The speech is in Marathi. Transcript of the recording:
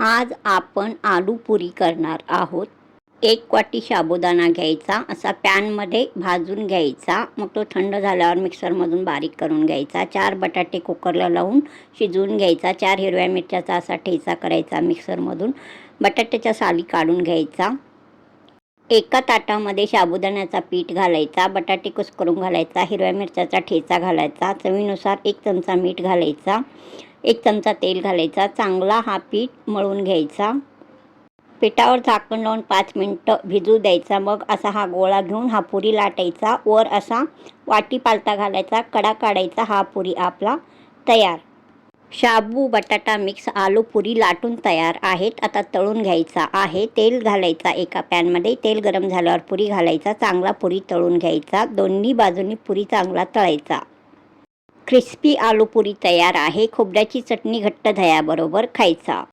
आज आपण आलू पुरी करणार आहोत. 1 वाटी साबुदाणा घ्यायचा, असा पॅनमध्ये भाजून घ्यायचा. मग तो थंड झाल्यावर मिक्सरमधून बारीक करून घ्यायचा. 4 बटाटे कुकरला लावून शिजवून घ्यायचा. 4 हिरव्या मिरच्याचा असा ठेचा करायचा मिक्सरमधून. बटाट्याच्या साली काढून घ्यायचा. एका ताटामध्ये साबुदाण्याचा पीठ घालायचा, बटाटे कुस्करून घालायचा, हिरव्या मिरच्याचा ठेचा घालायचा, चवीनुसार 1 चमचा मीठ घालायचा, 1 चमचा तेल घालायचा. चांगला हा पीठ मळून घ्यायचा. पिठावर झाकण लावून 5 मिनटं भिजू द्यायचा. मग असा हा गोळा घेऊन हा पुरी लाटायचा. वर असा वाटी पालथा घालायचा, कडा काढायचा. हा पुरी आपला तयार. शाबू बटाटा मिक्स आलू पुरी लाटून तयार आहेत. आता तळून घ्यायचा आहे. तेल घालायचा एका पॅनमध्ये. तेल गरम झाल्यावर पुरी घालायचा. चांगला पुरी तळून घ्यायचा. दोन्ही बाजूंनी पुरी चांगला तळायचा. क्रिस्पी आलू पुरी तयार आहे. खोबऱ्याची चटणी घट्ट दह्याबरोबर खायचा.